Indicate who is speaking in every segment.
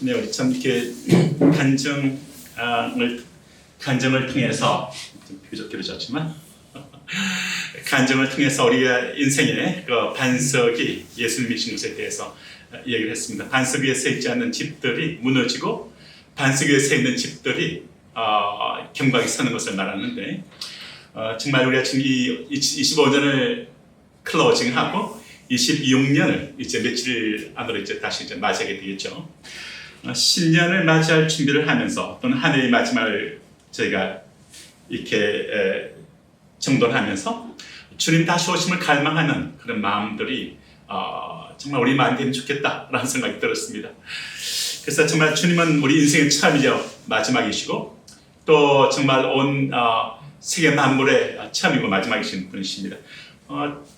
Speaker 1: 네, 우리 참 이렇게 간증을 통해서 좀 비교적 길어졌지만 간증을 통해서 우리가 인생의 그 반석이 예수님이신 것에 대해서 얘기를 했습니다. 반석 위에 서 있지 않는 집들이 무너지고 반석 위에 서 있는 집들이 경박이 서는 것을 말하는데 정말 우리가 지금 이 25년을 클로징하고 26년을 이제 며칠 안으로 이제 다시 이제 맞이하게 되겠죠. 신년을 맞이할 준비를 하면서 또는 한 해의 마지막을 저희가 이렇게 정돈하면서 주님 다시 오심을 갈망하는 그런 마음들이 정말 우리 마음이 되면 좋겠다라는 생각이 들었습니다. 그래서 정말 주님은 우리 인생의 처음이죠. 마지막이시고 또 정말 온 세계 만물의 처음이고 마지막이신 분이십니다.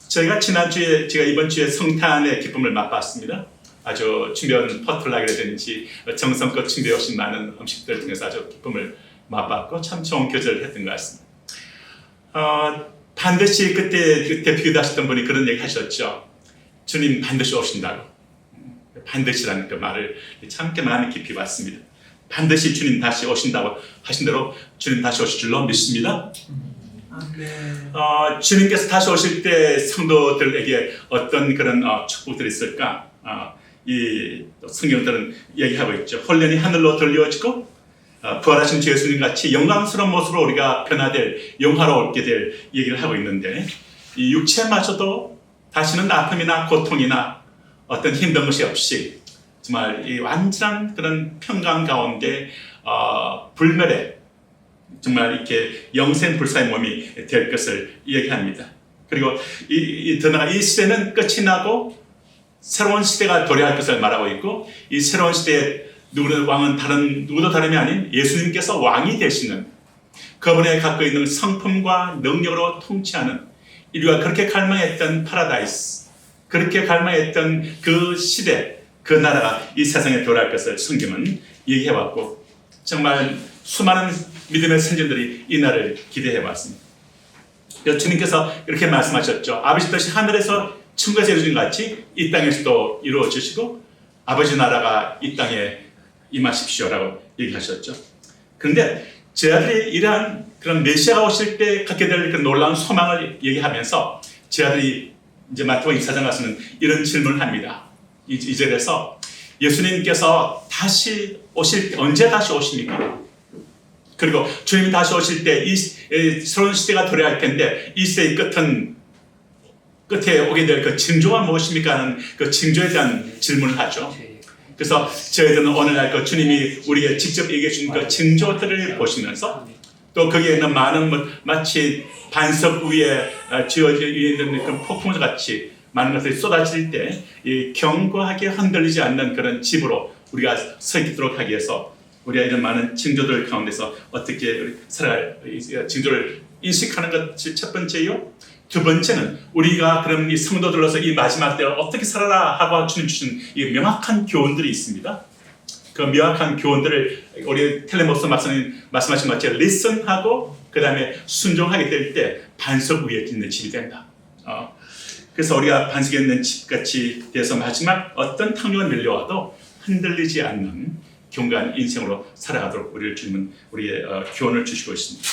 Speaker 1: 저희가 지난주에 제가 이번 주에 성탄의 기쁨을 맛봤습니다. 아주 준비한 퍼틀락이라든지 정성껏 준비해 오신 많은 음식들 통해서 아주 기쁨을 맛봤고 참 좋은 교제를 했던 것 같습니다. 반드시 그때 비유하셨던 분이 그런 얘기 하셨죠. 주님 반드시 오신다고. 반드시라는 그 말을 참 마음에 깊이 봤습니다. 반드시 주님 다시 오신다고 하신 대로 주님 다시 오실 줄로 믿습니다. 주님께서 다시 오실 때 성도들에게 어떤 그런 축복들이 있을까? 이 성경들은 얘기하고 있죠. 홀련히 하늘로 들려지고 부활하신 주 예수님 같이 영광스러운 모습으로 우리가 변화될 영화로울게 될 얘기를 하고 있는데 이 육체마저도 다시는 아픔이나 고통이나 어떤 힘든 것이 없이 정말 이 완전한 그런 평강 가운데 불멸의 정말 이렇게 영생불사의 몸이 될 것을 얘기합니다. 그리고 이 시대는 끝이 나고 새로운 시대가 도래할 것을 말하고 있고 이 새로운 시대의 왕은 누구도 다름이 아닌 예수님께서 왕이 되시는 그분의 갖고 있는 성품과 능력으로 통치하는 인류가 그렇게 갈망했던 파라다이스, 그렇게 갈망했던 그 시대, 그 나라가 이 세상에 도래할 것을 성경은 얘기해왔고 정말 수많은 믿음의 선진들이 이 날을 기대해왔습니다. 주님께서 이렇게 말씀하셨죠. 아버지 뜻이 하늘에서 천국에서 이루어진 같이 이 땅에서도 이루어지시고 아버지 나라가 이 땅에 임하십시오라고 얘기하셨죠. 그런데 제 아들이 이러한 그런 메시아가 오실 때 갖게 될 그 놀라운 소망을 얘기하면서 제 아들이 이제 마태복음 24장 가서는 이런 질문을 합니다. 이 절에서 예수님께서 다시 오실 때 언제 다시 오십니까? 그리고 주님이 다시 오실 때 이 새로운 시대가 도래할 텐데 이 시대의 끝에 오게 될 그 징조가 무엇입니까? 하는 그 징조에 대한 질문을 하죠. 그래서 저희들은 오늘날 그 주님이 우리에게 직접 얘기해 준 그 징조들을 보시면서 또 거기에 있는 많은 마치 반석 위에 지어져 있는 그 폭풍 같이 많은 것들이 쏟아질 때 이 견고하게 흔들리지 않는 그런 집으로 우리가 서 있도록 하기 위해서 우리가 이런 많은 징조들 가운데서 어떻게 살아갈 징조를 인식하는 것이 첫 번째요. 두 번째는 우리가 그럼 이 성도들로서 이 마지막 때를 어떻게 살아라 하고 주님 주신 이 명확한 교훈들이 있습니다. 그 명확한 교훈들을 우리 텔레모스 박사님 말씀하신 것처럼 리슨하고 그 다음에 순종하게 될 때 반석 위에 있는 집이 된다. 그래서 우리가 반석에 있는 집같이 돼서 마지막 어떤 탕류가 밀려와도 흔들리지 않는 경건한 인생으로 살아가도록 우리를 주님은 우리의 교훈을 주시고 있습니다.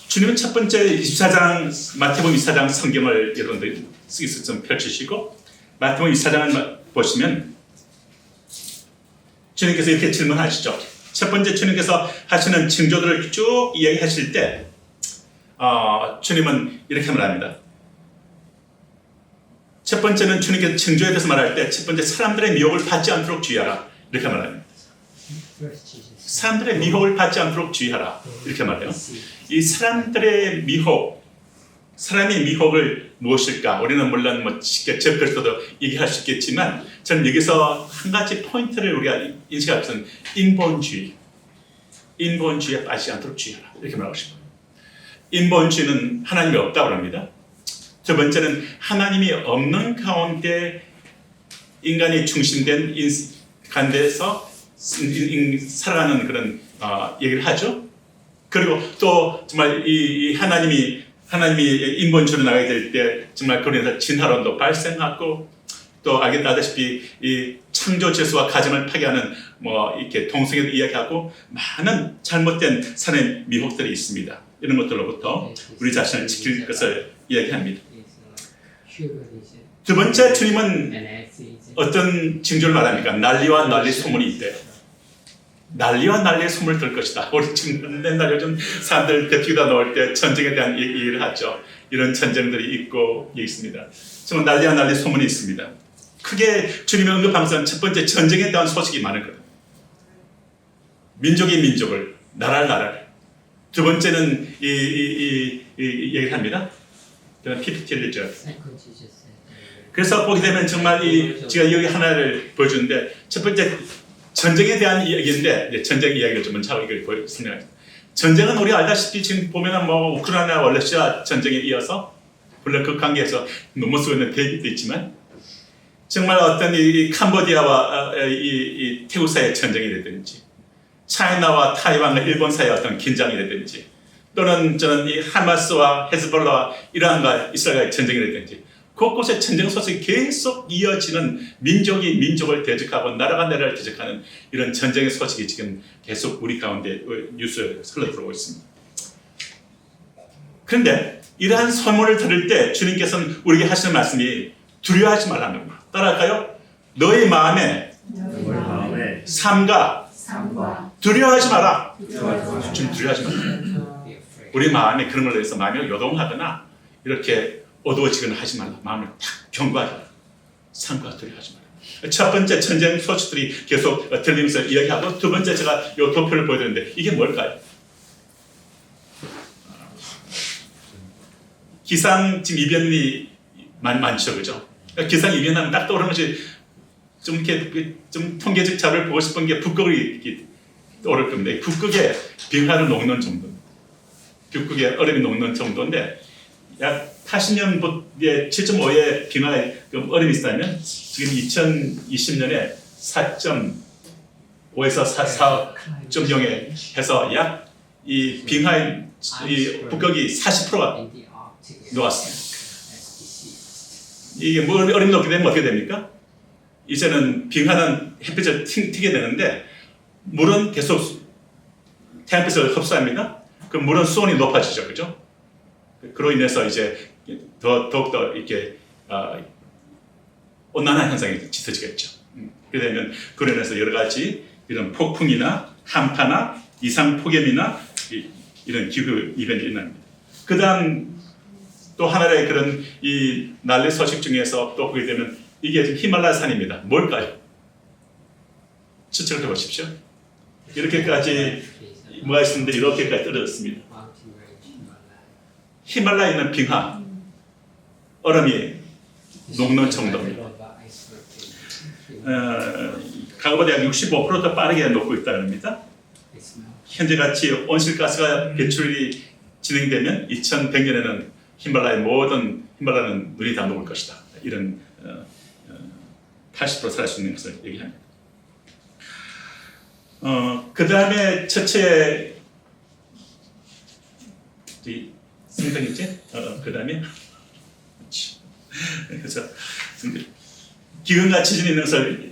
Speaker 1: 주님은 첫 번째 24장 마태복음 24장 성경을 여러분들 쓰기서 좀 펼치시고 마태복음 24장을 보시면 주님께서 이렇게 질문하시죠. 첫 번째 주님께서 하시는 징조들을 쭉 이야기하실 때 주님은 이렇게 말합니다. 첫 번째는 주님께서 징조에 대해서 말할 때 첫 번째 사람들의 미혹을 받지 않도록 주의하라 이렇게 말합니다. 사람들의 미혹을 받지 않도록 주의하라 이렇게 말해요. 이 사람들의 미혹, 사람의 미혹을 무엇일까? 우리는 물론 쉽게 적글서도 얘기할 수 있겠지만 저는 여기서 한 가지 포인트를 우리가 인식할 것은 인본주의에 빠지지 않도록 주의하라 이렇게 말하고 싶어요. 인본주의는 하나님이 없다고 합니다. 두 번째는 하나님이 없는 가운데 인간이 중심된 가운데서 살아가는 그런 얘기를 하죠. 그리고 또 정말 이 하나님이 인본주의로 나가게 될 때 정말 그러면서 진화론도 발생하고 또 알다시피 이 창조 질서와 가정을 파괴하는 뭐 이렇게 동성애를 이야기하고 많은 잘못된 산의 미혹들이 있습니다. 이런 것들로부터 우리 자신을 지킬 것을 이야기합니다. 두 번째, 주님은 어떤 징조를 말합니까? 난리와 난리 소문이 있대요. 난리와 난리의 소문을 들 것이다. 우리 지금 맨날 요즘 사람들 대피가 나올 때 전쟁에 대한 얘기를 하죠. 이런 전쟁들이 있고 있습니다. 정말 난리와 난리 소문이 있습니다. 크게 주님의 언급하면서 첫 번째, 전쟁에 대한 소식이 많거든요. 민족이 민족을, 나라를 나라를. 두 번째는 이 얘기를 합니다. PPT를 죠. 그래서 보게 되면 정말 제가 여기 하나를 보여주는데, 첫 번째 전쟁에 대한 이야기인데, 전쟁 이야기를 좀 먼저 하고 이걸 설명합니다. 전쟁은 우리 알다시피 지금 보면은 뭐 우크라이나와 러시아 전쟁에 이어서 물론 그 관계에서 넘어서고 있는 대립도 있지만, 정말 어떤 이 캄보디아와 이 태국 사이의 전쟁이라든지, 차이나와 타이완과 일본 사이의 어떤 긴장이라든지, 또는 저는 이 하마스와 헤즈볼라와 이란과 이스라엘의 전쟁이라든지, 곳곳에 전쟁 소식이 계속 이어지는, 민족이 민족을 대적하고 나라가 나라를 대적하는 이런 전쟁의 소식이 지금 계속 우리 가운데 뉴스에 흘러 들어오고 있습니다. 그런데 이러한 소문을 들을 때 주님께서는 우리에게 하시는 말씀이 두려워하지 말라는 겁니다. 따라할까요? 너희 마음에 삼가 두려워하지 마라. 좀 두려워하지 마라. 우리 마음에 그런 걸로 해서 마음이 요동하거나 이렇게 어두워지거나 하지 말라. 마음을 탁 경고하지 마라. 삼가 두려워하지 마라. 첫 번째, 전쟁 소식들이 계속 들리면서 이야기하고, 두 번째, 제가 이 도표를 보여드렸는데 이게 뭘까요? 기상 지금 이변이 많죠, 그죠? 기상 이변하면 딱 떠오르는 것이 좀 이렇게 좀 통계적 자료를 보고 싶은 게 북극이 떠오를 겁니다. 북극에 빙하를 녹는 정도, 북극에 얼음이 녹는 정도인데, 약 80년부터 7.5의 빙하의 얼음이 있다면 지금 2020년에 4.5에서 4.0에 해서 약 이 빙하의 이 북극이 40%가 녹았습니다. 이게 뭐 얼음이 녹게 되면 어떻게 됩니까? 이제는 빙하는 햇빛을 튀게 되는데, 물은 계속 태양빛을 흡수합니다. 그럼 물은 수온이 높아지죠, 그죠? 그로 인해서 이제 더욱더 이렇게 온난화 현상이 짙어지겠죠. 그렇게 되면 그로 인해서 여러 가지 이런 폭풍이나 한파나 이상 폭염이나 이런 기후 이변이 일어납니다. 그 다음 또 하나의 그런 이 난리 소식 중에서 또 보게 되면 이게 지금 히말라야 산입니다. 뭘까요? 추측을 해보십시오. 이렇게까지 뭐가 있었는데 이렇게까지 떨어졌습니다. 히말라야에 있는 빙하, 얼음이 녹는 정도입니다. 과거보다 약 65% 빠르게 녹고 있다는 겁니다. 현재같이 온실가스가 배출이 진행되면 2100년에는 히말라야의 모든 히말라야는 눈이 다 녹을 것이다. 이런 80% 살 수 있는 것을 얘기합니다. 그 다음에 첫째 성경이지? 그 다음에 그래서 기근과 지진이 있는 것을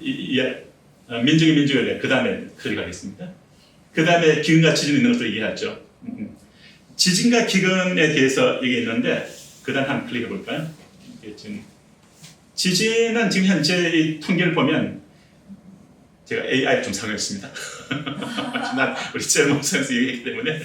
Speaker 1: 민족이 민족을 그 다음에 클릭하겠습니다. 그 다음에 기근과 지진이 있는 것을 얘기하죠. 지진과 기근에 대해서 얘기했는데 그 다음 한번 클릭해 볼까요? 지금 지진은 지금 현재 이 통계를 보면 제가 AI를 좀 사용했습니다. 난 우리 제목상에서 얘기했기 때문에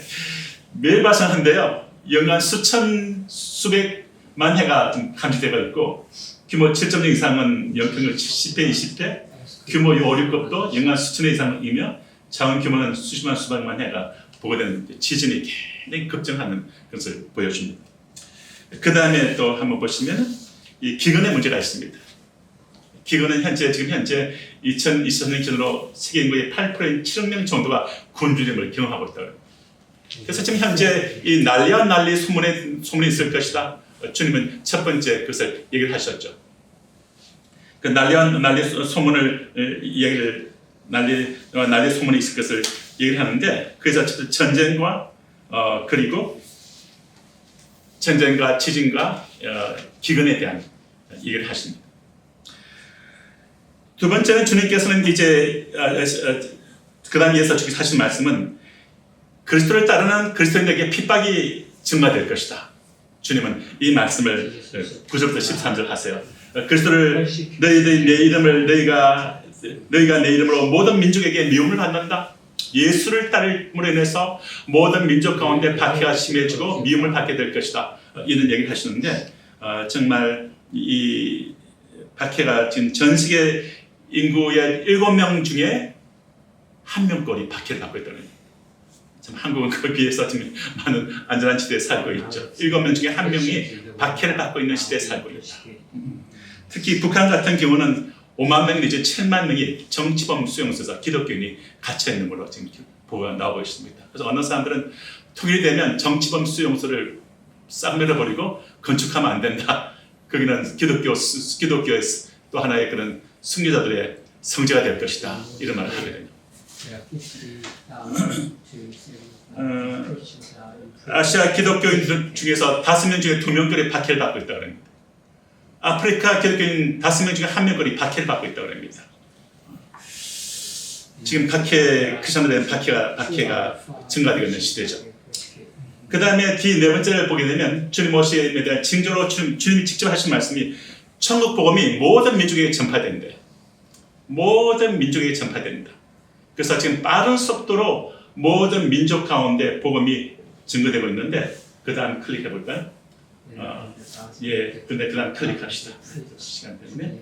Speaker 1: 매일 발생하는데요. 연간 수백만 해가 좀 감지되고 있고, 규모 7.0 이상은 연평균 10회, 20회, 규모 5, 6급도 연간 수천 회 이상이며 자원 규모는 수십만 수백만 해가 보고되는 지진이 굉장히 급증하는 것을 보여줍니다. 그 다음에 또 한번 보시면 이 기근의 문제가 있습니다. 기근은 지금 현재 2023년 기준으로 세계 인구의 8%인 7억 명 정도가 굶주림을 경험하고 있다. 그래서 지금 현재 이 난리와 난리 소문이 있을 것이다. 주님은 첫 번째 그것을 얘기를 하셨죠. 그 난리와 난리 소문을 난리 소문이 있을 것을 얘기를 하는데, 그래서 전쟁과 그리고 전쟁과 지진과 기근에 대한 얘기를 하십니다. 두 번째는 주님께서는 이제 그 다음 이어서 하신 말씀은 그리스도를 따르는 그리스도인에게 핍박이 증가될 것이다. 주님은 이 말씀을 9절부터 13절 하세요. 그리스도를 너희들이 내 이름을 너희가 내 이름으로 모든 민족에게 미움을 받는다. 예수를 따름으로 인해서 모든 민족 가운데 박해가 심해지고 미움을 받게 될 것이다. 이런 얘기를 하시는데 정말 이 박해가 지금 전 세계 인구의 7명 중에 1명꼴이 박해를 받고 있다는 거예요. 참 한국은 그에 비해서 좀 많은 안전한 시대에 살고 있죠. 7명 중에 1명이 박해를 받고 있는 시대에 살고 있다. 특히 북한 같은 경우는 5만 명 내지 7만 명이 정치범 수용소에서 기독교인이 갇혀 있는 걸로 지금 보고가 나오고 있습니다. 그래서 어느 사람들은 통일이 되면 정치범 수용소를 싹 밀어버리고 건축하면 안 된다. 거기는 기독교의 또 하나의 그런 승리자들의 성지가 될 것이다. 이런 말을 하게 됩니다. 아시아 기독교인들 중에서 5명 중에 2명꼴이 박해를 받고 있다고 합니다. 아프리카 기독교인 5명 중에 1명꼴이 박해를 받고 있다고 합니다. 지금 크리스천들에 대한 박해가 증가되고 있는 시대죠. 그 다음에 네 번째를 보게 되면 주님 오심에 대한 징조로 주님이 직접 하신 말씀이 천국 복음이 모든 민족에게 전파된다. 모든 민족에게 전파된다. 그래서 지금 빠른 속도로 모든 민족 가운데 복음이 증거되고 있는데 그 다음 클릭해 볼까요? 근데 그 다음 클릭합시다. 시간 때문에.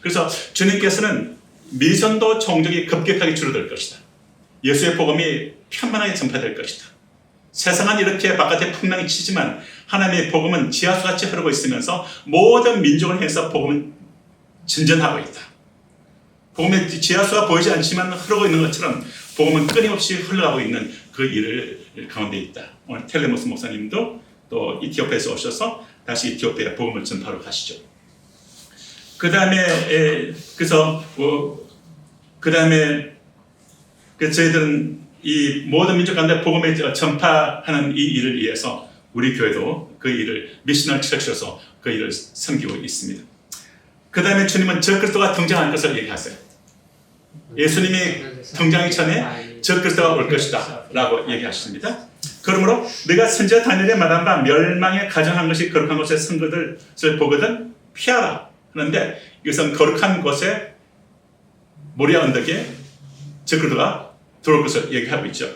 Speaker 1: 그래서 주님께서는 미전도 종족이 급격하게 줄어들 것이다. 예수의 복음이 편만하게 전파될 것이다. 세상은 이렇게 바깥에 풍랑이 치지만 하나님의 복음은 지하수같이 흐르고 있으면서 모든 민족을 해서 복음은 진전하고 있다. 복음의 지하수가 보이지 않지만 흐르고 있는 것처럼 복음은 끊임없이 흘러가고 있는 그 일을 가운데 있다. 오늘 텔레모스 목사님도 또 이티오피아에서 오셔서 다시 이티오피아 복음을 전파로 가시죠. 그 다음에 저희들은 이 모든 민족 가운데 복음을 전파하는 이 일을 위해서 우리 교회도 그 일을 미셔널 처치로서 그 일을 섬기고 있습니다. 그 다음에 주님은 적그리스도가 등장할 것을 얘기하세요. 예수님이 등장하기 전에 적그리스도가 올 것이다 라고 얘기하십니다. 그러므로 내가 선지자 다니엘에 말한 바 멸망에 가정한 것이 거룩한 곳의 선거들을 보거든 피하라 하는데 이것은 거룩한 곳에 모리아 언덕에 적그리스도가 들어올 것을 얘기하고 있죠.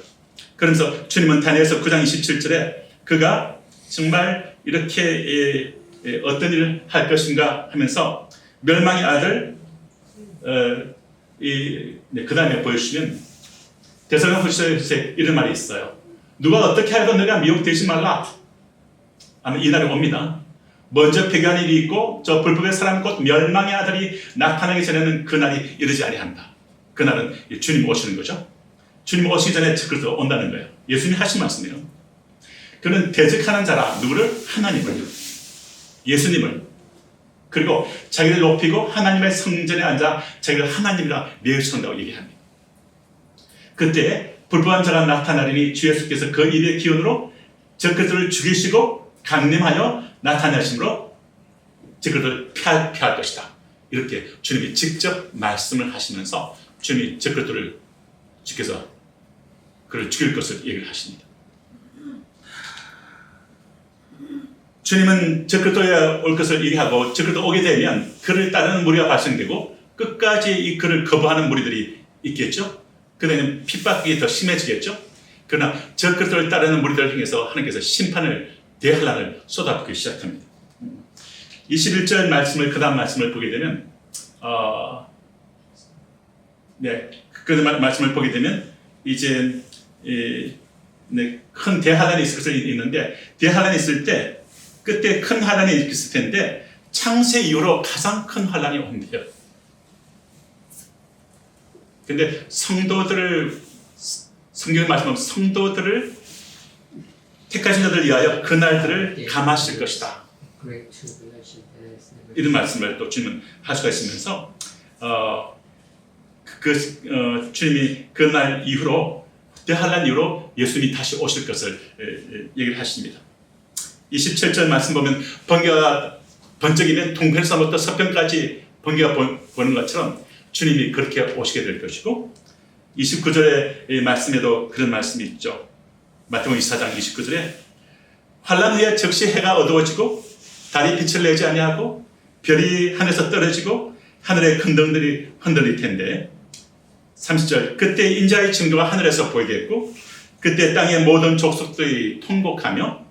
Speaker 1: 그러면서 주님은 다니엘서 9장 27절에 그가 정말 이렇게 어떤 일을 할 것인가 하면서 멸망의 아들 그 다음에 보여주시면 데살로니가후서에 이런 말이 있어요. 누가 어떻게 하여도 너가 미혹되지 말라. 아마 이 날이 옵니다. 먼저 패배한 일이 있고 저 불법의 사람 곧 멸망의 아들이 나타나기 전에는 그 날이 이르지 아니한다. 그 날은 주님 오시는 거죠. 주님 오시기 전에 그리스도가 온다는 거예요. 예수님이 하신 말씀이에요. 그는 대적하는 자라 누구를? 하나님을, 예수님을, 그리고 자기를 높이고 하나님의 성전에 앉아 자기를 하나님이라 내세운다고 얘기합니다. 그때 불법한 자가 나타나리니 주 예수께서 그 일의 기운으로 적그리스도를 죽이시고 강림하여 나타나심으로 적그리스도를 피할 것이다. 이렇게 주님이 직접 말씀을 하시면서 주님이 적그리스도를 주께서 그를 죽일 것을 얘기를 하십니다. 주님은 적그리스도에 올 것을 얘기하고 적그리스도 오게 되면 그를 따르는 무리가 발생되고 끝까지 이 그를 거부하는 무리들이 있겠죠. 그다음에 핍박이 더 심해지겠죠. 그러나 적그리스도를 따르는 무리들을 통해서 하나님께서 심판을 대환란을 쏟아붓기 시작합니다. 21절 말씀을 그 다음 말씀을 보게 되면 그 말씀을 보게 되면 이제 큰 대환란이 있을 것을 있는데 대환란이 있을 때 그때 큰 환란이 있을 텐데 창세 이후로 가장 큰 환란이 온대요. 근데 성도들을 성경의 말씀은 성도들을 택하신 자들을 위하여 그 날들을 감하실 것이다. 이런 말씀을 또 주님은 할 수가 있으면서 주님이 그 날 이후로 대환란 이후로 예수님이 다시 오실 것을 얘기를 하십니다. 27절 말씀 보면 번개가 번쩍이면 동편에서부터 서편까지 번개가 보는 것처럼 주님이 그렇게 오시게 될 것이고 29절의 말씀에도 그런 말씀이 있죠. 마태복음 24장 29절에 환난 후에 즉시 해가 어두워지고 달이 빛을 내지 아니하고 별이 하늘에서 떨어지고 하늘의 근등들이 흔들릴 텐데 30절 그때 인자의 징조가 하늘에서 보이겠고 그때 땅의 모든 족속들이 통곡하며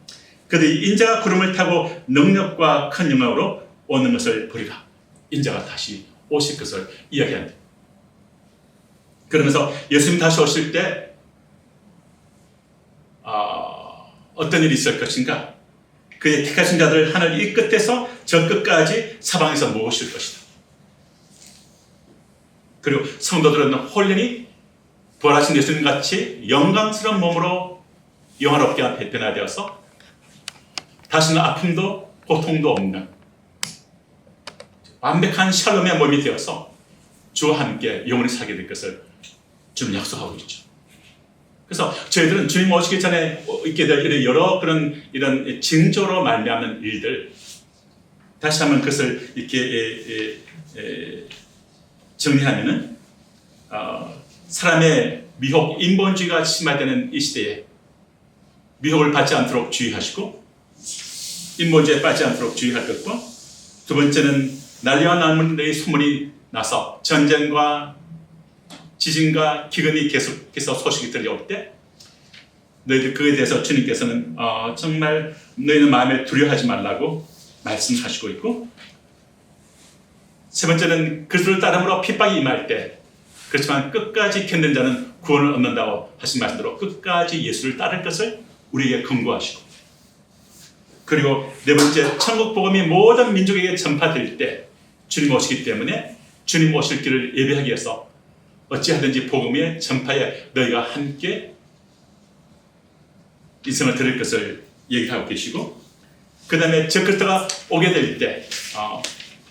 Speaker 1: 그들이 인자가 구름을 타고 능력과 큰 영광으로 오는 것을 보리라. 인자가 다시 오실 것을 이야기합니다. 그러면서 예수님 다시 오실 때 어떤 일이 있을 것인가? 그의 택하신 자들 하늘 이 끝에서 저 끝까지 사방에서 모으실 것이다. 그리고 성도들은 홀연히 부활하신 예수님 같이 영광스러운 몸으로 영화롭게 변화되어서 다시는 아픔도 고통도 없는 완벽한 샬롬의 몸이 되어서 주와 함께 영원히 살게 될 것을 주님 약속하고 있죠. 그래서 저희들은 주님 오시기 전에 있게 될 여러 그런 이런 징조로 말미암는 일들 다시 한번 그것을 이렇게 정리하면은 사람의 미혹, 인본주의가 심화되는 이 시대에 미혹을 받지 않도록 주의하시고 인본주의에 빠지지 않도록 주의할 것과 두 번째는 난리와 난리의 소문이 나서 전쟁과 지진과 기근이 계속해서 소식이 들려올 때 너희들 그에 대해서 주님께서는 정말 너희는 마음에 두려워하지 말라고 말씀하시고 있고 세 번째는 그리스도를 따름으로 핍박이 임할 때 그렇지만 끝까지 견딘 자는 구원을 얻는다고 하신 말씀대로 끝까지 예수를 따를 것을 우리에게 권고하시고 그리고 네 번째 천국 복음이 모든 민족에게 전파될 때 주님 오시기 때문에 주님 오실 길을 예배하기 위해서 어찌하든지 복음의 전파에 너희가 함께 인생을 드릴 것을 얘기하고 계시고 그 다음에 저 그리스도가 오게 될 때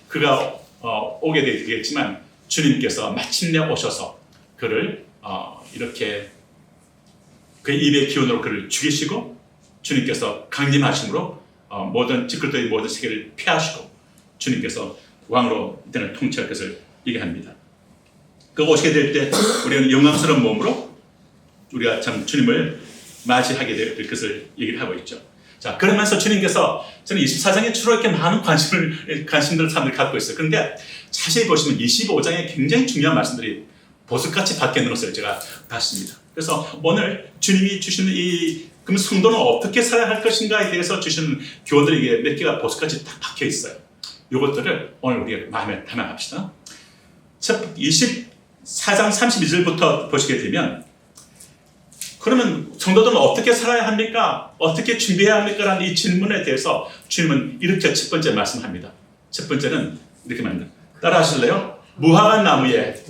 Speaker 1: 그가 오게 되겠지만 주님께서 마침내 오셔서 그를 이렇게 그의 입의 기운으로 그를 죽이시고 주님께서 강림하심으로 모든 그리스도의 모든 세계를 폐하시고 주님께서 왕으로 이때는 통치할 것을 얘기합니다. 그 오시게 될 때 우리는 영광스러운 몸으로 우리가 참 주님을 맞이하게 될 것을 얘기를 하고 있죠. 자, 그러면서 주님께서 저는 24장에 주로 이렇게 많은 관심들을 사람들이 갖고 있어요. 그런데 자세히 보시면 25장에 굉장히 중요한 말씀들이 보석같이 박혀 있는 것을 제가 봤습니다. 그래서 오늘 주님이 주시는 그럼 성도는 어떻게 살아야 할 것인가에 대해서 주시는 교훈들이 몇 개가 보석같이 딱 박혀 있어요. 이것들을 오늘 우리가 마음에 담아갑시다. 24장 32절부터 보시게 되면 그러면 성도들은 어떻게 살아야 합니까? 어떻게 준비해야 합니까? 라는 이 질문에 대해서 주님은 이렇게 첫 번째 말씀합니다. 첫 번째는 이렇게 말합니다. 따라 하실래요? 무화과 나무의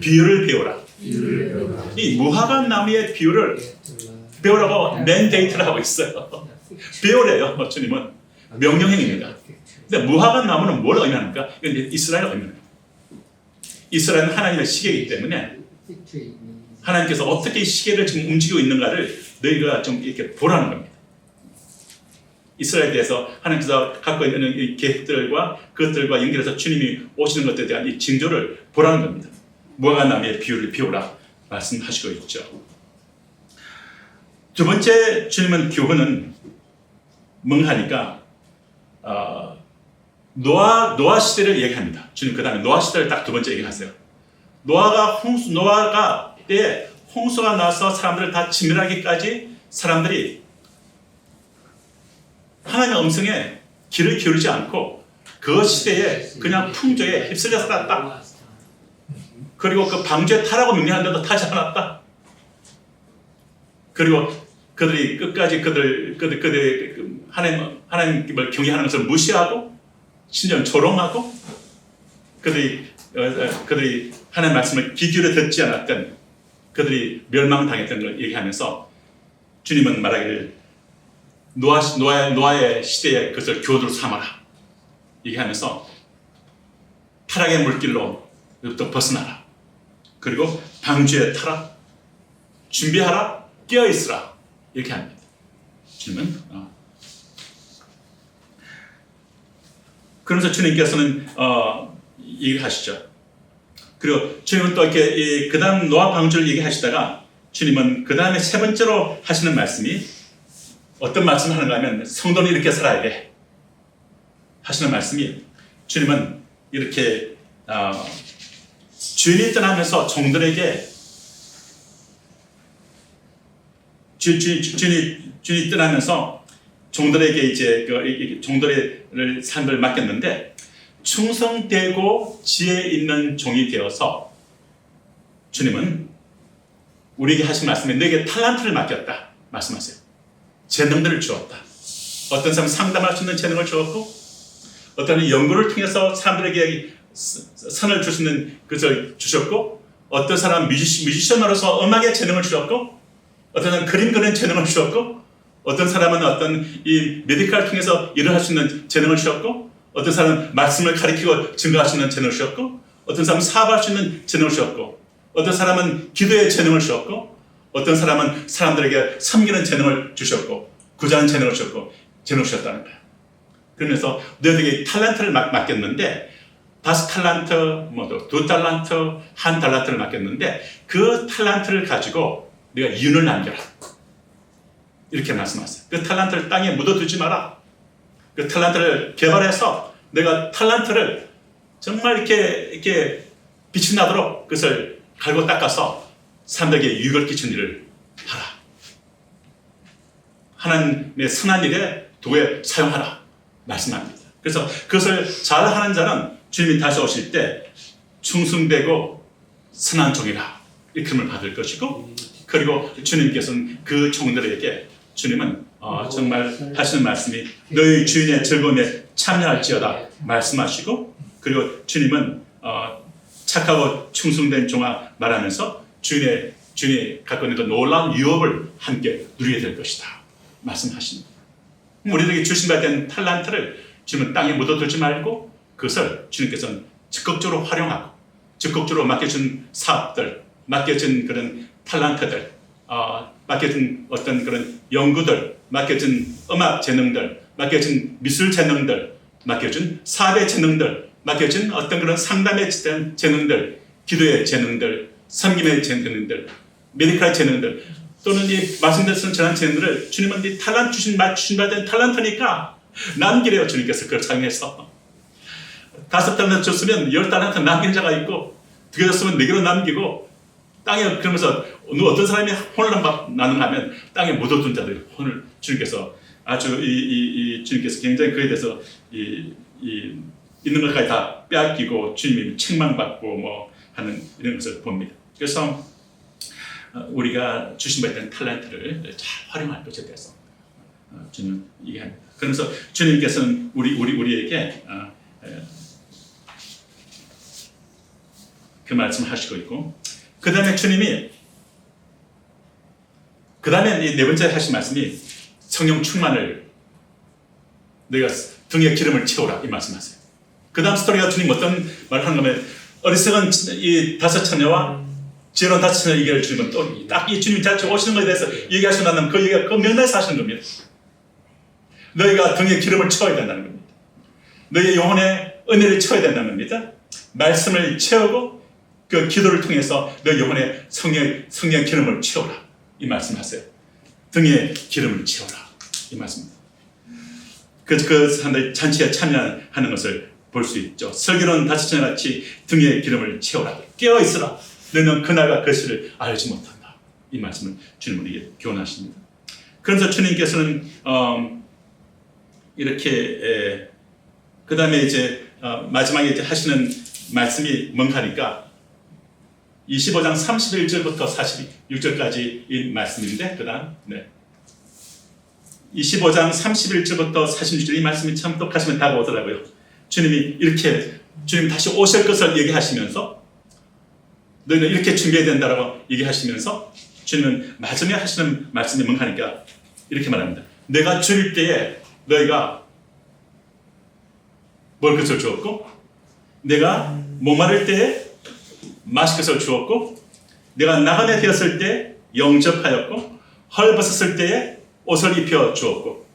Speaker 1: 비유를 배우라. 이 무화과 나무의 비유를 배우라고 맨데이트를 하고 있어요. 배우래요. 주님은 명령행입니다. 근데 무화과 나무는 뭘 의미합니까? 이건 이스라엘을 의미합니다. 이스라엘은 하나님의 시계이기 때문에 하나님께서 어떻게 시계를 지금 움직이고 있는가를 너희가 좀 이렇게 보라는 겁니다. 이스라엘에 대해서 하나님께서 갖고 있는 이 계획들과 그것들과 연결해서 주님이 오시는 것들에 대한 이 징조를 보라는 겁니다. 무화과 나무의 비유를 비우라 말씀하시고 있죠. 두 번째 주님은 교훈은 멍하니까 노아 시대를 얘기합니다. 주님 그 다음에 노아 시대를 딱 두 번째 얘기하세요. 노아가 때에 홍수가 나서 사람들을 다 진멸하기까지 사람들이 하나님의 음성에 귀를 기울이지 않고 그 시대에 그냥 풍조에 휩쓸려 살았다. 그리고 그 방주에 타라고 명령하는데도 타지 않았다. 그리고 그들이 끝까지 그들의 하나님을 경외하는 것을 무시하고 심지어 조롱하고 그들이 하나님의 말씀을 귀 기울여 듣지 않았던 그들이 멸망당했던 걸 얘기하면서 주님은 말하기를 노아의 시대에 그것을 교도로 삼아라 얘기하면서 타락의 물길로부터 벗어나라. 그리고 방주에 타라. 준비하라. 깨어있으라. 이렇게 합니다. 주님은 그러면서 주님께서는 얘기를 하시죠. 그리고 주님은 또 이렇게 그 다음 노아 방주를 얘기하시다가 주님은 그 다음에 세 번째로 하시는 말씀이 어떤 말씀을 하는가 하면 성도는 이렇게 살아야 돼 하시는 말씀이 주님은 이렇게 주인이 떠나면서 종들에게 주인이 떠나면서 종들에게 이제 종들의 삶을 맡겼는데 충성되고 지혜 있는 종이 되어서 주님은 우리에게 하신 말씀에 너에게 탈란트를 맡겼다 말씀하세요. 재능들을 주었다. 어떤 사람은 상담할 수 있는 재능을 주었고 어떤 연구를 통해서 사람들에게 선을 줄 수 있는 것을 주셨고 어떤 사람은 뮤지션으로서 음악의 재능을 주셨고 어떤 사람은 그림 그리는 재능을 주셨고 어떤 사람은 어떤 이 메디컬을 통해서 일을 할 수 있는 재능을 주셨고 어떤 사람은 말씀을 가리키고 증거할 수 있는 재능을 주셨고 어떤 사람은 사업할 수 있는 재능을 주셨고 어떤 사람은 기도의 재능을 주셨고 어떤 사람은 사람들에게 섬기는 재능을 주셨고 구제하는 재능을 주셨고 재능을 주셨다는 거예요. 그러면서 너희에게 탈란트를 맡겼는데 5달란트, 2달란트, 1달란트를 맡겼는데 그 탈란트를 가지고 네가 윤을 남겨라. 이렇게 말씀하세요. 그 탈란트를 땅에 묻어두지 마라. 그 탈란트를 개발해서 내가 탈란트를 정말 이렇게 빛이 나도록 그것을 갈고 닦아서 사람들에게 유익을 끼치는 일을 하라. 하나님의 선한 일에 도구에 사용하라. 말씀합니다. 그래서 그것을 잘하는 자는 주님이 다시 오실 때 충성되고 선한 종이라 일컬음을 받을 것이고 그리고 주님께서는 그 종들에게 주님은 정말 하시는 말씀이 너희 주인의 즐거움에 참여할지어다 말씀하시고 그리고 주님은 착하고 충성된 종아 말하면서 주인이 갖고 있는 그 놀라운 유업을 함께 누리게 될 것이다 말씀하십니다. 우리들에게 주신 바 된 탈란트를 주님은 땅에 묻어두지 말고 그것을 주님께서는 적극적으로 활용하고 적극적으로 맡겨준 사업들, 맡겨준 그런 탈란트들, 맡겨준 어떤 그런 연구들, 맡겨준 음악 재능들, 맡겨준 미술 재능들, 맡겨준 사업의 재능들, 맡겨준 어떤 그런 상담의 재능들, 기도의 재능들, 섬김의 재능들, 메디컬 재능들 또는 이 말씀드린 전한 재능들을 주님은 이 탈란트 주신 바 된 탈란트니까 남기래요. 주님께서 그걸 사용해서 5달란트 줬으면 10달란트 남긴 자가 있고 2개 줬으면 4개로 남기고 땅에 그러면서 어떤 사람이 혼을 나는가 하면 땅에 묻어둔 자들 혼을 주님께서 아주 이 주님께서 굉장히 그에 대해서 있는 것까지 다 빼앗기고 주님이 책망받고 뭐 하는 이런 것을 봅니다. 그래서 우리가 주신 바 있는 탈란트를 잘 활용할 것에 대해서 주님은 얘기합니다. 그러면서 주님께서는 우리에게 그 말씀을 하시고 있고 그 다음에 주님이 그 다음에 이 네 번째 하신 말씀이 성령 충만을 너희가 등에 기름을 채우라 이 말씀하세요. 그 다음 스토리가 주님 어떤 말을 하는가 하면 어리석은 이 5 처녀와 지혜로운 5 처녀 얘기를 주님은 또 딱 이 주님이 자체 오시는 것에 대해서 얘기하시고 나면 그 얘기가 그 명단에서 하시는 겁니다. 너희가 등에 기름을 채워야 된다는 겁니다. 너희의 영혼에 은혜를 채워야 된다는 겁니다. 말씀을 채우고 그 기도를 통해서 너희 영혼에 성령 기름을 채워라 이 말씀하세요. 등에 기름을 채워라 이 말씀입니다. 그 사람들 잔치에 참여하는 것을 볼 수 있죠. 슬기로운 5 처녀같이 등에 기름을 채워라. 깨어 있으라. 너는 그날과 그 시를 알지 못한다. 이 말씀을 주님 우리에게 교훈하십니다. 그래서 주님께서는 이렇게 그 다음에 이제 마지막에 이제 하시는 말씀이 뭔가 하니까 25장 31절부터 46절까지 이 말씀인데 그 다음 25장 31절부터 46절 이 말씀이 참 똑하시면 다가오더라고요. 주님이 주님 다시 오실 것을 얘기하시면서 너희는 이렇게 준비해야 된다라고 얘기하시면서 주님은 마지막에 하시는 말씀이 뭔가 하니까 이렇게 말합니다. 내가 줄 때에 너희가 먹을 것을 주었고 내가 목마를 때에 마실 것을 주었고 내가 나그네 되었을 때 영접하였고 헐벗었을 때에 옷을 입혀 주었고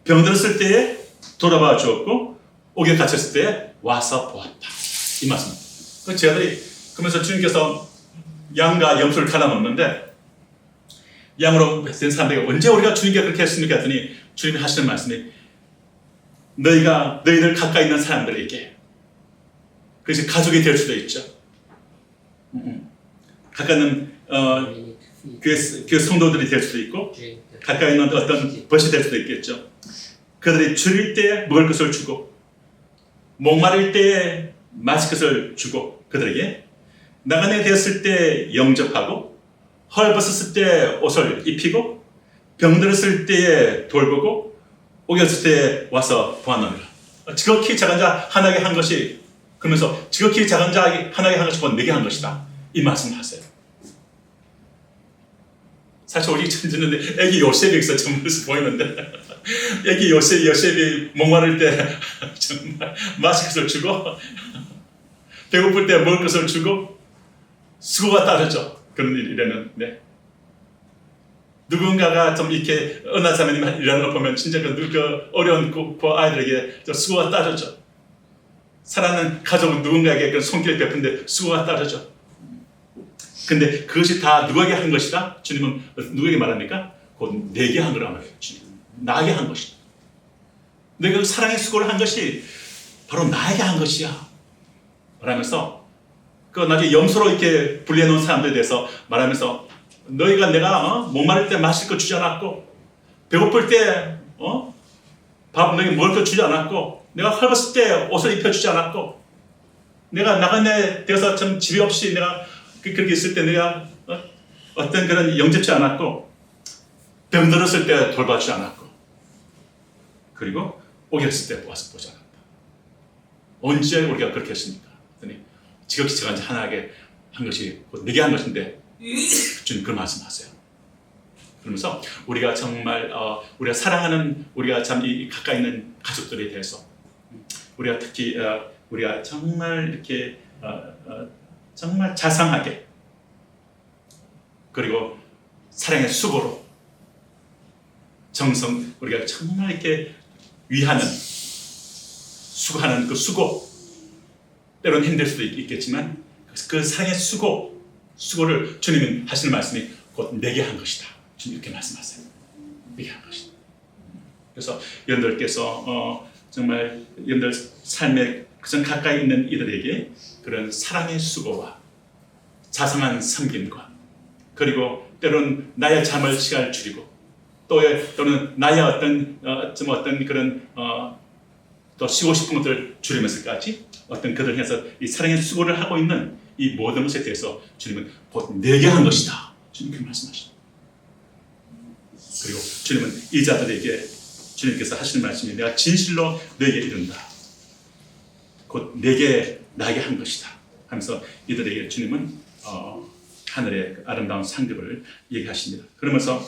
Speaker 1: 병들었을 때에 돌아봐 주었고 옥에 갇혔을 때 와서 보았다. 이 말씀. 제자들이 그러면서 주님께서 양과 염소를 갈라놓는데 양으로 된 사람들에게 언제 우리가 주님께 그렇게 했습니까? 했더니 주님이 하시는 말씀이 너희들 가까이 있는 사람들에게, 그래서 가족이 될 수도 있죠. 가까이 있는 교회 성도들이 될 수도 있고 가까이 있는 어떤 벗이 될 수도 있겠죠. 그들이 줄일 때 먹을 것을 주고 목마를 때에 마실 것을 주고 그들에게 나그네 되었을 때 영접하고 헐벗었을 때 옷을 입히고 병들었을 때에 돌보고 오겼을 때 와서 보았느니라. 지극히 작은 자 하나에게 한 것이, 그러면서 지극히 작은 자 하나에게 한 것이 곧 내게 한 것이다. 이 말씀을 하세요. 사실 우리 전지는 애기 요셉이 여기서 정말 보이는데 애기 요셉이 목마를 때 정말 마실 것을 주고 배고플 때 먹을 것을 주고 수고가 따르죠. 그런 일에는. 네. 누군가가 좀 이렇게 은하 자매님 일하는 걸 보면 진짜 그 어려운 그 아이들에게 수고가 따르죠. 사랑하는 가족은 누군가에게 그 손길을 베푼데 수고가 따르죠. 근데 그것이 다 누구에게 한 것이다? 주님은 누구에게 말합니까? 곧 내게 한 거란 말이에요. 주님. 나에게 한 것이다. 내가 그 사랑의 수고를 한 것이 바로 나에게 한 것이야. 말하면서 그 나중에 염소로 이렇게 분리해 놓은 사람들에 대해서 말하면서 너희가 내가 목마를 때 마실 거 주지 않았고 배고플 때 밥 너희 먹을 거 주지 않았고 내가 헐벗을 때 옷을 입혀주지 않았고 내가 나그네 되어서 참 집이 없이 내가 그렇게 있을 때 내가 어떤 그런 영접지 않았고 병들었을 때 돌봐주지 않았고 그리고 오겼을 때 와서 보지 않았다. 언제 우리가 그렇게 했습니까? 지극히 작은 자 하나에게 한 것이 곧 내게 한 것인데 주님 그런 말씀하세요. 그러면서 우리가 정말 우리가 사랑하는 우리가 참 이 가까이 있는 가족들에 대해서 우리가 특히 우리가 정말 이렇게 정말 자상하게 그리고 사랑의 수고로 정성 우리가 정말 이렇게 위하는 수고하는 그 수고 때로는 힘들 수도 있겠지만 그 사랑의 수고를 주님이 하시는 말씀이 곧 내게 한 것이다. 주님 이렇게 말씀하세요. 내게 한 것이다. 그래서 여러분들께서 정말 여러분들 삶의 그전 가까이 있는 이들에게 그런 사랑의 수고와 자상한 섬김과 그리고 때로는 나의 잠을 시간을 줄이고 또는 나의 어떤 그런 또 쉬고 싶은 것들을 줄이면서까지 어떤 그들 해서 이 사랑의 수고를 하고 있는 이 모든 것에 대해서 주님은 곧 내게 한 것이다. 주님 그렇게 말씀하십니다. 그리고 주님은 이 자들에게 주님께서 하시는 말씀이 내가 진실로 너에게 이른다. 곧 나에게 한 것이다. 하면서 이들에게 주님은 하늘의 아름다운 상급을 얘기하십니다. 그러면서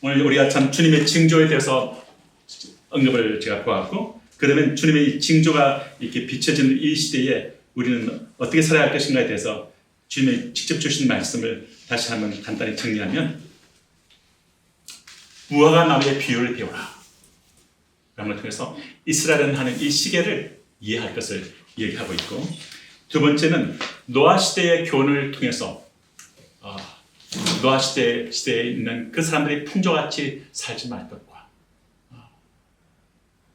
Speaker 1: 오늘 우리가 참 주님의 징조에 대해서 언급을 제가 보았고 그러면 주님의 징조가 이렇게 비춰지는 이 시대에 우리는 어떻게 살아야 할 것인가에 대해서 주님이 직접 주신 말씀을 다시 한번 간단히 정리하면 무화과 나무의 비유를 배우라. 라는 걸 통해서 이스라엘은 하는 이 시계를 이해할 것을 얘기하고 있고 두 번째는 노아 시대의 교훈을 통해서 노아 시대에 있는 그 사람들이 풍조같이 살지 말 것과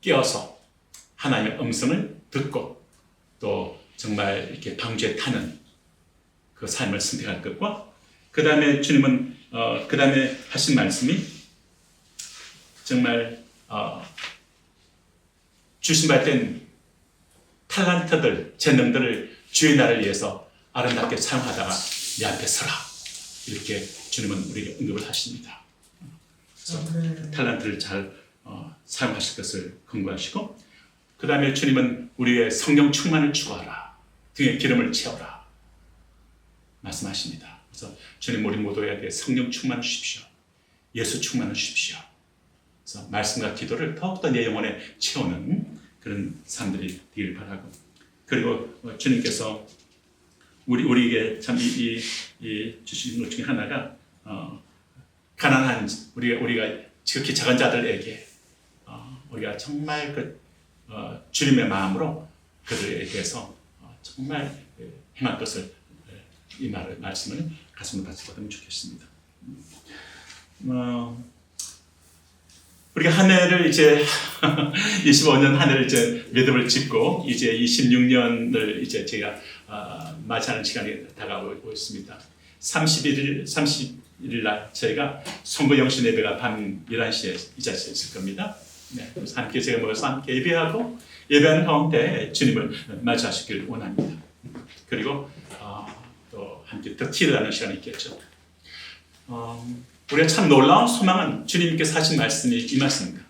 Speaker 1: 깨어서 하나님의 음성을 듣고 또 정말 이렇게 방주에 타는 그 삶을 선택할 것과 그 다음에 주님은 그 다음에 하신 말씀이 정말 주신 받은 탈란트들, 재능들을 주의 나라를 위해서 아름답게 사용하다가 내 앞에 서라. 이렇게 주님은 우리에게 응급을 하십니다. 그래서 탈란트를 잘 사용하실 것을 권고하시고 그 다음에 주님은 우리의 성령 충만을 추구하라. 등에 기름을 채워라. 말씀하십니다. 그래서 주님 우리 모두에게 성령 충만을 주십시오. 예수 충만을 주십시오. 그래서 말씀과 기도를 더욱더 내 영혼에 채우는 그런 사람들이 되길 바라고 그리고 주님께서 우리에게 참 주신 것 중에 하나가 가난한 우리가 지극히 작은 자들에게 우리가 정말 주님의 마음으로 그들에 대해서 정말 행할 것을 이 말씀을 가슴으로 받으면 좋겠습니다. 우리가 한 해를 이제 25년 한 해를 이제 매듭을 짓고 이제 26년을 이제 제가 맞이하는 시간이 다가오고 있습니다. 31일 날 저희가 선거 영신 예배가 밤 11시에 이 자리에 있을 겁니다. 네, 그래서 함께 제가 모여서 함께 예배하고 예배하는 가운데 주님을 맞이하시길 원합니다. 그리고 또 함께 더 티를 하는 시간이 있겠죠. 우리가 참 놀라운 소망은 주님께서 하신 말씀이 이 말씀입니다.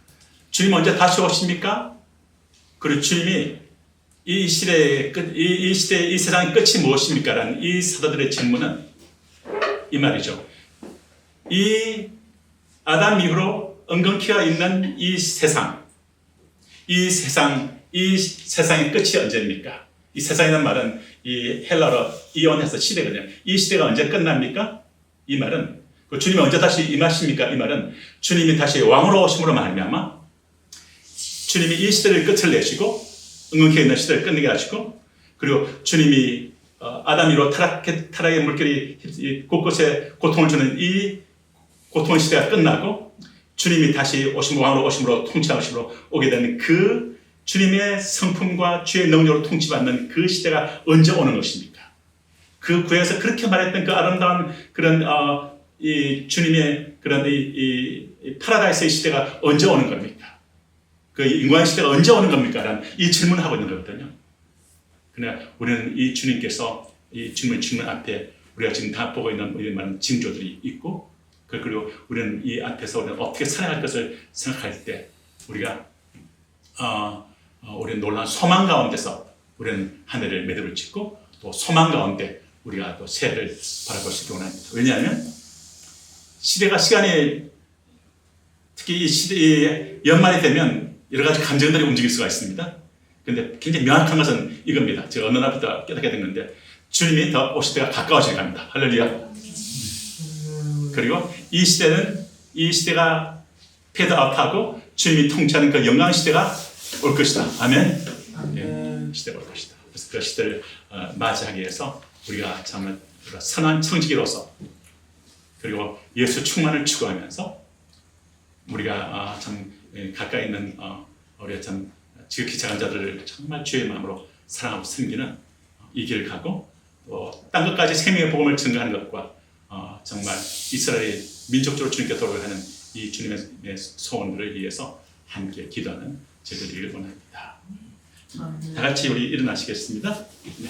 Speaker 1: 주님 언제 다시 오십니까? 그리고 주님이 이 시대의 끝, 이 세상의 끝이 무엇입니까? 라는 이 사도들의 질문은 이 말이죠. 이 아담 이후로 엉겅퀴가 있는 이 세상의 끝이 언제입니까? 이 세상이라는 말은 이 헬라어 이온에서 시대거든요. 이 시대가 언제 끝납니까? 이 말은 주님이 언제 다시 임하십니까? 이 말은 주님이 다시 왕으로 오심으로 말미암아 주님이 이 시대를 끝을 내시고 엉겅퀴 있는 시대를 끝내게 하시고 그리고 주님이 아담이로 타락의 물결이 곳곳에 고통을 주는 이 고통의 시대가 끝나고 주님이 다시 왕으로 오심으로 통치하심으로 오게 되는 그 주님의 성품과 주의 능력으로 통치받는 그 시대가 언제 오는 것입니까? 그 구에서 그렇게 말했던 그 아름다운 그런 이 주님의 그런 이 파라다이스의 시대가 언제 오는 겁니까? 그 인간의 시대가 언제 오는 겁니까? 라는 이 질문을 하고 있는 거거든요. 그러나 우리는 이 주님께서 이 주님의 질문 앞에 우리가 지금 다 보고 있는 우리 많은 징조들이 있고 그리고 우리는 이 앞에서 우리는 어떻게 살아갈 것을 생각할 때 우리가 우리는 놀라운 소망 가운데서 우리는 한 해를 매듭을 짓고 또 소망 가운데 우리가 또 새해를 바라볼 수 있기 원합니다. 왜냐하면 시간이 특히 이 연말이 되면 여러 가지 감정들이 움직일 수가 있습니다. 그런데 굉장히 명확한 것은 이겁니다. 제가 어느 날부터 깨닫게 된 건데 주님이 더 오실 때가 가까워져 갑니다. 할렐루야. 그리고 이 시대가 패드아웃하고 주님이 통치하는 그 영광 시대가 올 것이다. 아멘. 예, 시대가 올 것이다. 그래서 그 시대를 맞이하기 위해서 우리가 정말 선한 청지기로서 그리고 예수 충만을 추구하면서 우리가 참 가까이 있는 우리가 참 지극히 작은 자들을 정말 주의 마음으로 사랑하고 섬기는 이 길을 가고 또 땅 끝까지 생명의 복음을 증거하는 것과 정말 이스라엘이 민족적으로 주님께 돌아가는 이 주님의 소원들을 위해서 함께 기도하는 저희들이길 원합니다. 다 같이 우리 일어나시겠습니다. 네.